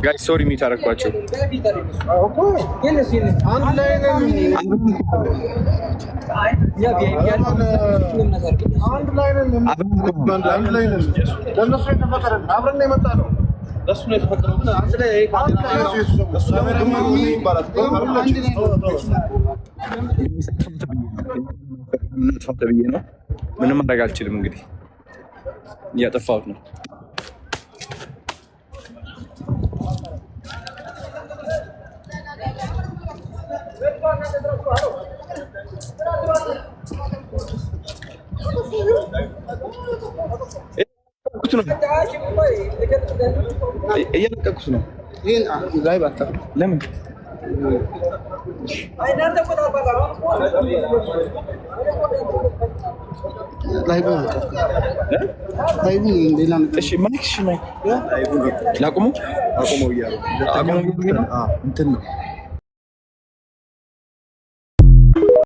ጋይስ ሶሪ የሚታረቋቸው ምንም ማድረግ አልችልም። እንግዲህ እያጠፋሁት ነው። እየለቀኩት ነው። ለምን ላቁሙ?